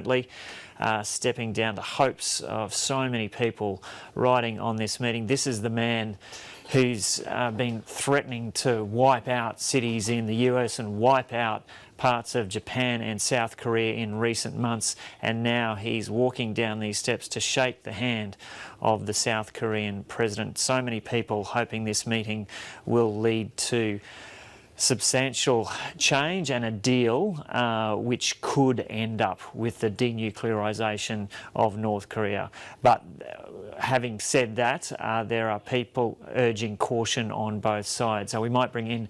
unfortunately, stepping down. The hopes of so many people riding on this meeting. This is the man who's been threatening to wipe out cities in the US and wipe out parts of Japan and South Korea in recent months, and now he's walking down these steps to shake the hand of the South Korean president. So many people hoping this meeting will lead to substantial change and a deal which could end up with the denuclearisation of North Korea. But having said that, there are people urging caution on both sides. So we might bring in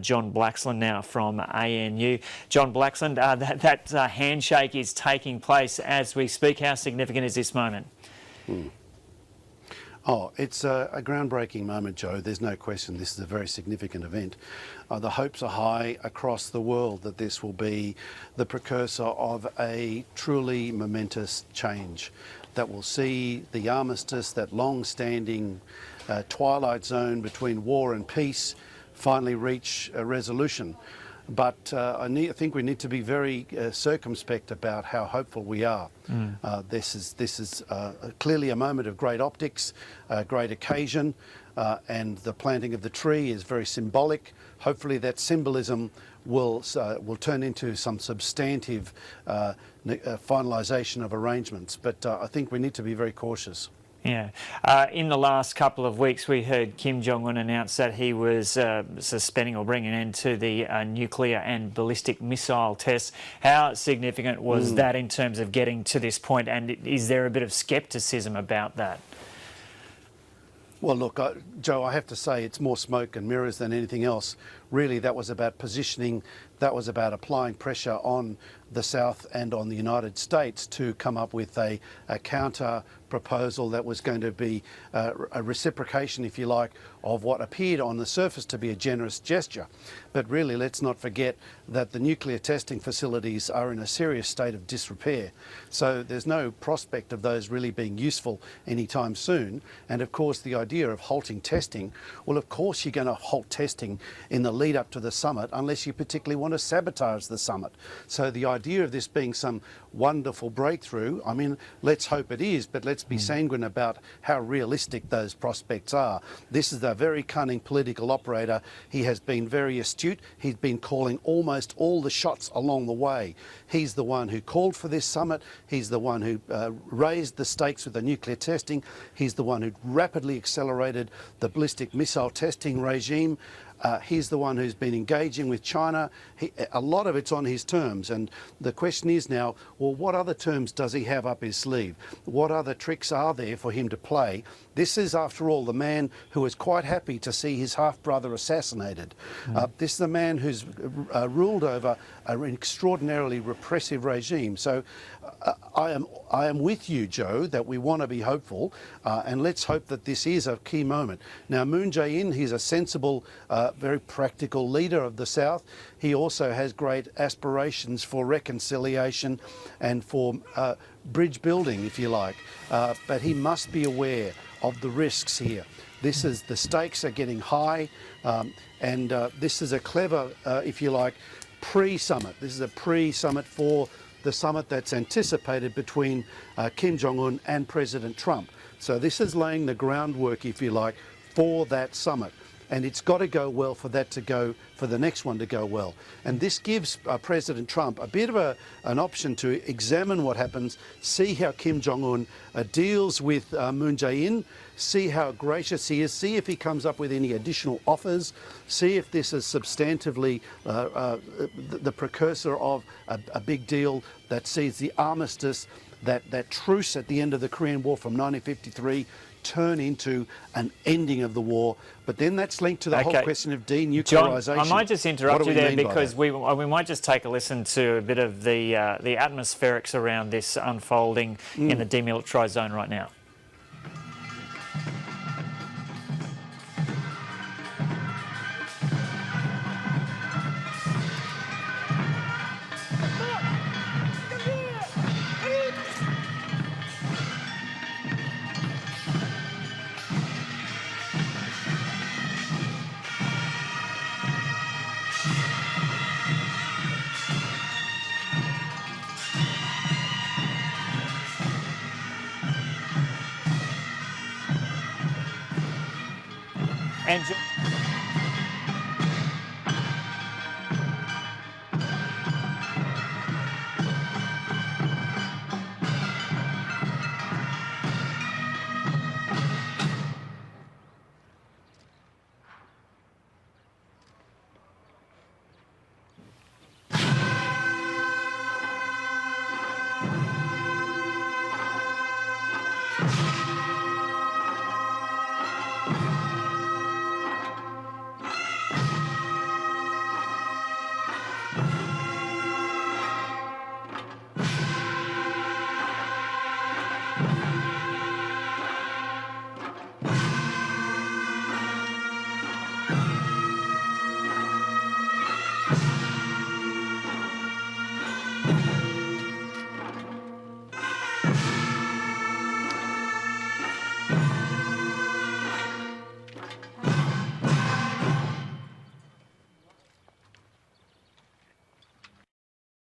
John Blaxland now from ANU. John Blaxland, that handshake is taking place as we speak. How significant is this moment? Oh, it's a groundbreaking moment, Joe. There's no question this is a very significant event. The hopes are high across the world that this will be the precursor of a truly momentous change that will see the armistice, that long-standing twilight zone between war and peace, finally reach a resolution. But I think we need to be very circumspect about how hopeful we are. This is clearly a moment of great optics, a great occasion, and the planting of the tree is very symbolic. Hopefully that symbolism will turn into some substantive finalisation of arrangements. But I think we need to be very cautious. Yeah. In the last couple of weeks, we heard Kim Jong Un announce that he was suspending or bringing an end to the nuclear and ballistic missile tests. How significant was that in terms of getting to this point, and is there a bit of scepticism about that? Well, look, Joe, I have to say it's more smoke and mirrors than anything else. Really, that was about positioning, that was about applying pressure on the South and on the United States to come up with a counter proposal that was going to be a reciprocation, if you like, of what appeared on the surface to be a generous gesture. But really, let's not forget that the nuclear testing facilities are in a serious state of disrepair. So there's no prospect of those really being useful anytime soon. And of course, the idea of halting testing, well, of course you're going to halt testing in the lead up to the summit unless you particularly want to sabotage the summit. So the idea of this being some wonderful breakthrough, I mean, let's hope it is, but let's be sanguine about how realistic those prospects are. This is a very cunning political operator. He has been very astute. He's been calling almost all the shots along the way. He's the one who called for this summit. He's the one who raised the stakes with the nuclear testing. He's the one who rapidly accelerated the ballistic missile testing regime. He's the one who's been engaging with China. A lot of it's on his terms, and the question is now, well, what other terms does he have up his sleeve? What other tricks are there for him to play? This is, after all, the man who is quite happy to see his half-brother assassinated. This is the man who's ruled over an extraordinarily repressive regime. So I am with you, Joe, that we want to be hopeful, and let's hope that this is a key moment. Now, Moon Jae-in, he's a sensible, very practical leader of the South. He also has great aspirations for reconciliation and for bridge building, if you like. But he must be aware of the risks here. The stakes are getting high, and this is a clever, if you like, pre-summit. This is a pre-summit for the summit that's anticipated between Kim Jong Un and President Trump. So this is laying the groundwork, if you like, for that summit. And it's got to go well for that to go, for the next one to go well. And this gives President Trump a bit of an option to examine what happens, see how Kim Jong Un deals with Moon Jae-in, see how gracious he is, see if he comes up with any additional offers, see if this is substantively the precursor of a big deal that sees the armistice, that truce at the end of the Korean War from 1953, turn into an ending of the war. But then that's linked to the whole question of denuclearisation. John, I might just interrupt you there because we might just take a listen to a bit of the atmospherics around this unfolding in the demilitarised zone right now. And